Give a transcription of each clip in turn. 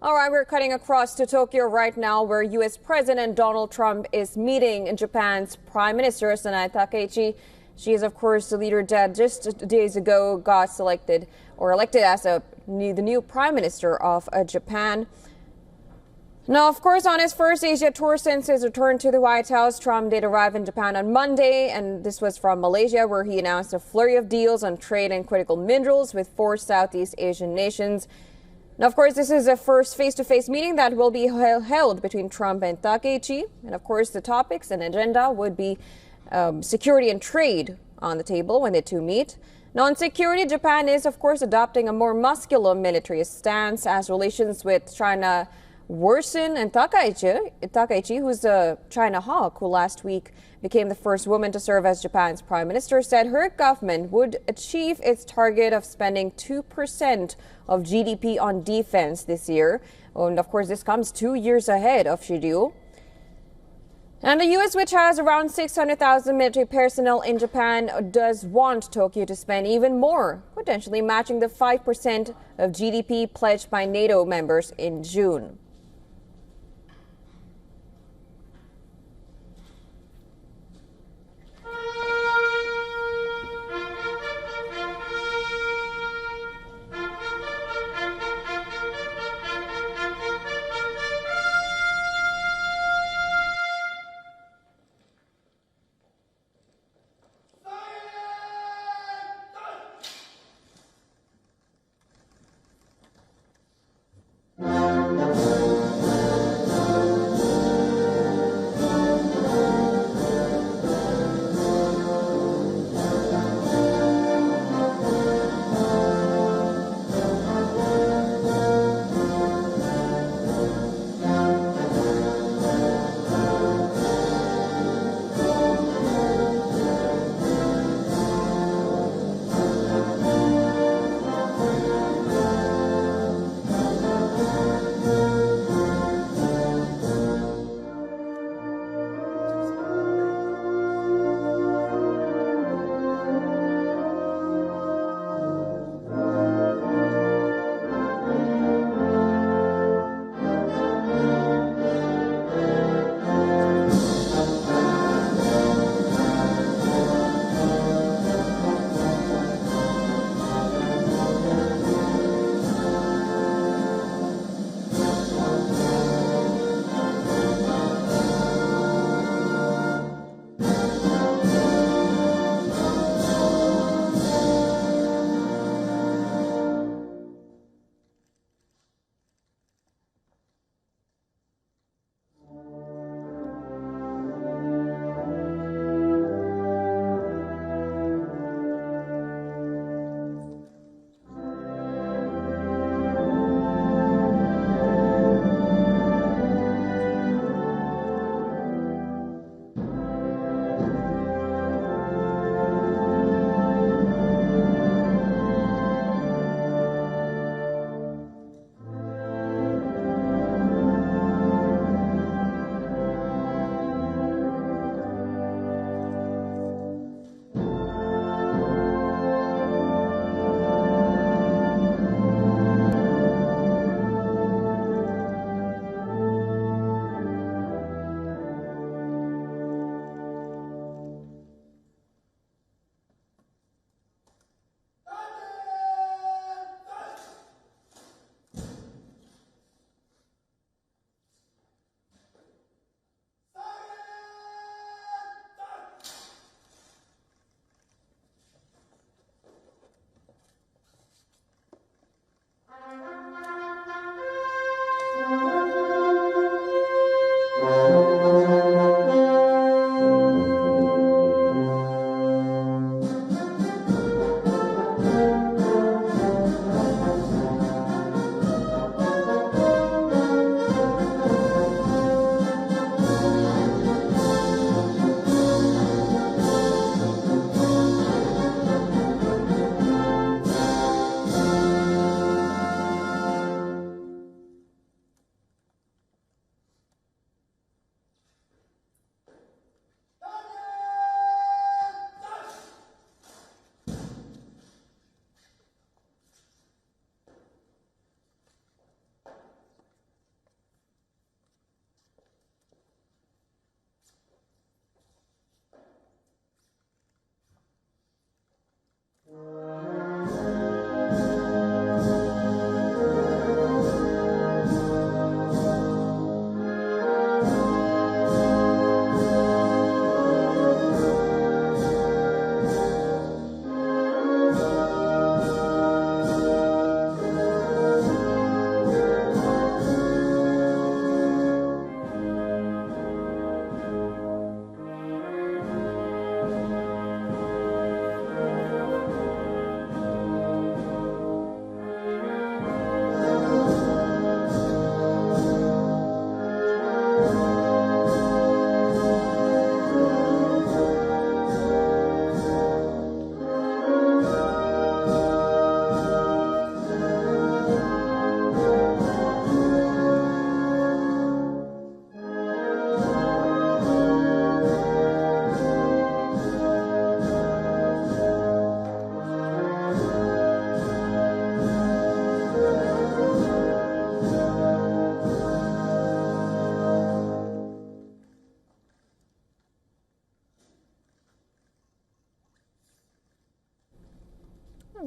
All right, we're cutting across to Tokyo right now, where U.S. President Donald Trump is meeting Japan's Prime Minister Takaichi. She is, of course, the leader that just days ago got elected as the new Prime Minister of Japan. Now, of course, on his first Asia tour since his return to the White House, Trump did arrive in Japan on Monday, and this was from Malaysia, where he announced a flurry of deals on trade and critical minerals with 4 Southeast Asian nations. Now, of course, this is the first face-to-face meeting that will be held between Trump and Takaichi. And, of course, the topics and agenda would be security and trade on the table when the two meet. Now, on security, Japan is, of course, adopting a more muscular military stance as relations with China worsen. And Takaichi, who's a China hawk who last week became the first woman to serve as Japan's prime minister, said her government would achieve its target of spending 2% of GDP on defense this year. And of course, this comes 2 years ahead of schedule. And the U.S., which has around 600,000 military personnel in Japan, does want Tokyo to spend even more, potentially matching the 5% of GDP pledged by NATO members in June.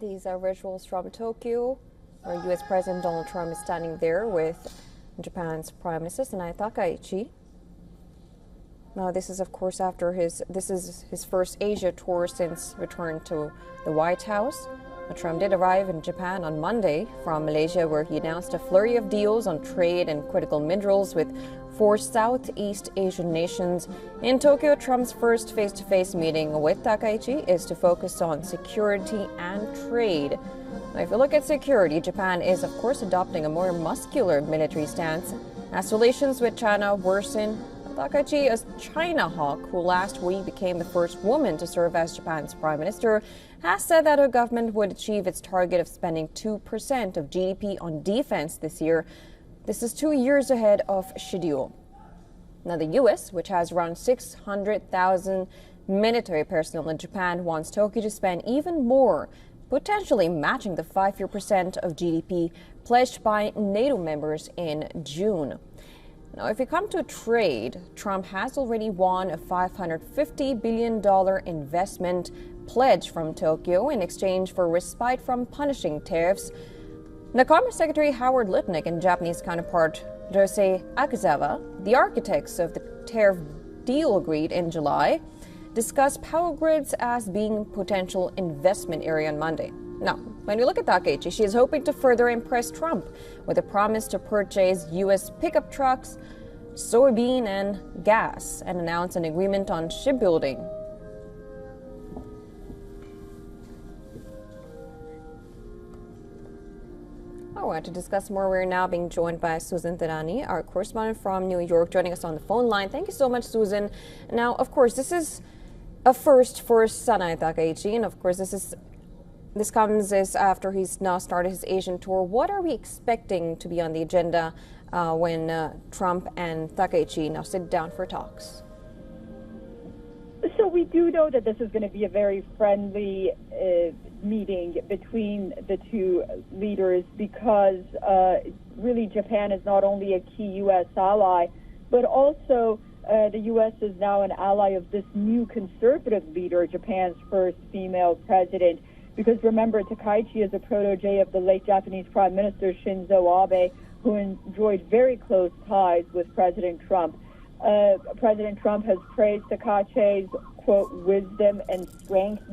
These are visuals from Tokyo, where U.S. President Donald Trump is standing there with Japan's Prime Minister Takaichi. Now, this is, of course, after his first Asia tour since return to the White House. Trump did arrive in Japan on Monday from Malaysia, where he announced a flurry of deals on trade and critical minerals with 4 Southeast Asian nations. In Tokyo, Trump's first face-to-face meeting with Takaichi is to focus on security and trade. Now, if you look at security, Japan is, of course, adopting a more muscular military stance as relations with China worsen. Takaichi, a China hawk who last week became the first woman to serve as Japan's prime minister, has said that her government would achieve its target of spending 2% of GDP on defense this year. This is 2 years ahead of schedule. Now, the U.S., which has around 600,000 military personnel in Japan, wants Tokyo to spend even more, potentially matching the 5-year percent of GDP pledged by NATO members in June. Now, if we come to trade, Trump has already won a $550 billion investment pledge from Tokyo in exchange for respite from punishing tariffs. Now, Commerce Secretary Howard Lutnick and Japanese counterpart Jose Akizawa, the architects of the tariff deal agreed in July, discussed power grids as being potential investment area on Monday. Now, when we look at Takaichi, she is hoping to further impress Trump with a promise to purchase U.S. pickup trucks, soybean and gas, and announce an agreement on shipbuilding. All right, to discuss more, we're now being joined by Susan Terani, our correspondent from New York, joining us on the phone line. Thank you so much, Susan. Now, of course, this is a first for Sanai Takaichi, and of course, this comes after he's now started his Asian tour. What are we expecting to be on the agenda when Trump and Takaichi now sit down for talks? So we do know that this is going to be a very friendly meeting between the two leaders because really Japan is not only a key U.S. ally, but also the U.S. is now an ally of this new conservative leader, Japan's first female president. Because remember, Takaichi is a protege of the late Japanese Prime Minister Shinzo Abe, who enjoyed very close ties with President Trump. President Trump has praised Takaichi's, quote, wisdom and strength.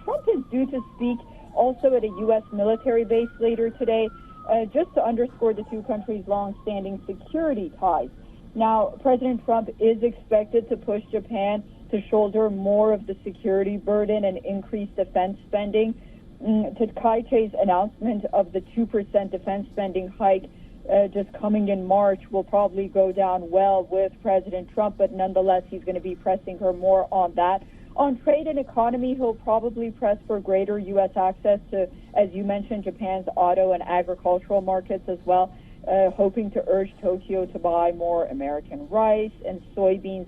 Trump is due to speak also at a U.S. military base later today, just to underscore the two countries' long-standing security ties. Now, President Trump is expected to push Japan to shoulder more of the security burden and increase defense spending. Takaichi's announcement of the 2% defense spending hike just coming in March will probably go down well with President Trump, but nonetheless, he's going to be pressing her more on that. On trade and economy, he'll probably press for greater U.S. access to, as you mentioned, Japan's auto and agricultural markets as well, hoping to urge Tokyo to buy more American rice and soybeans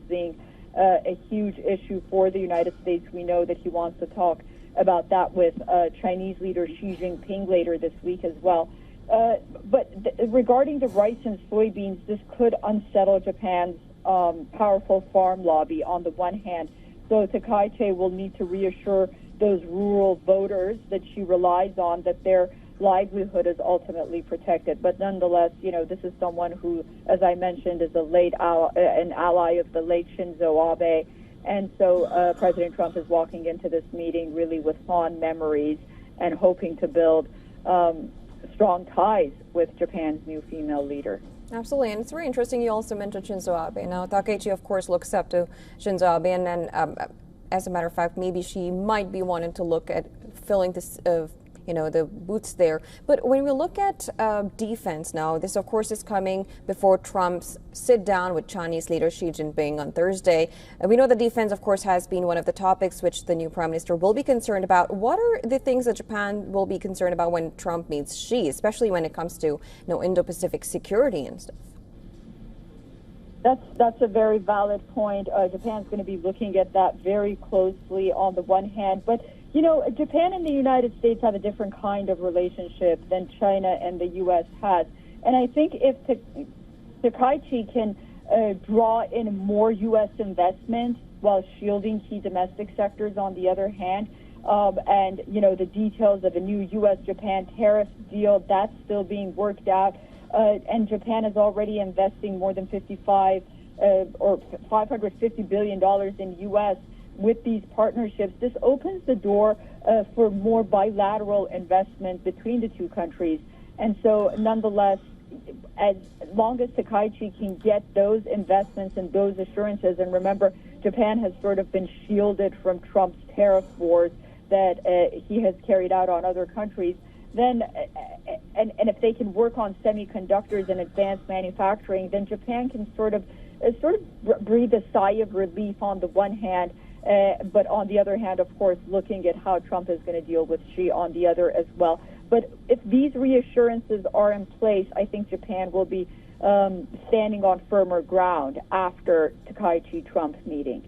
being a huge issue for the United States. We know that he wants to talk about that with Chinese leader Xi Jinping later this week as well. But regarding the rice and soybeans, this could unsettle Japan's powerful farm lobby on the one hand. So Takaichi will need to reassure those rural voters that she relies on that their livelihood is ultimately protected. But nonetheless, you know, this is someone who, as I mentioned, is an ally of the late Shinzo Abe. And so President Trump is walking into this meeting really with fond memories and hoping to build strong ties with Japan's new female leader. Absolutely, and it's very interesting you also mentioned Shinzo Abe. Now, Takaichi, of course, looks up to Shinzo Abe, and then, as a matter of fact, maybe she might be wanting to look at filling this the boots there. But when we look at defense now, this of course is coming before Trump's sit down with Chinese leader Xi Jinping on Thursday. We know that defense, of course, has been one of the topics which the new prime minister will be concerned about. What are the things that Japan will be concerned about when Trump meets Xi, especially when it comes to Indo-Pacific security and stuff? That's a very valid point. Japan's going to be looking at that very closely on the one hand, but Japan and the United States have a different kind of relationship than China and the U.S. has. And I think if Takaichi can draw in more U.S. investment while shielding key domestic sectors on the other hand, And, you know, the details of a new U.S.-Japan tariff deal, that's still being worked out. And Japan is already investing more than $550 billion in U.S. with these partnerships. This opens the door for more bilateral investment between the two countries. And so, nonetheless, as long as Takaichi can get those investments and those assurances, and remember, Japan has sort of been shielded from Trump's tariff wars that he has carried out on other countries, then, and if they can work on semiconductors and advanced manufacturing, then Japan can sort of breathe a sigh of relief on the one hand, but on the other hand, of course, looking at how Trump is going to deal with Xi on the other as well. But if these reassurances are in place, I think Japan will be standing on firmer ground after Takaichi-Trump meeting.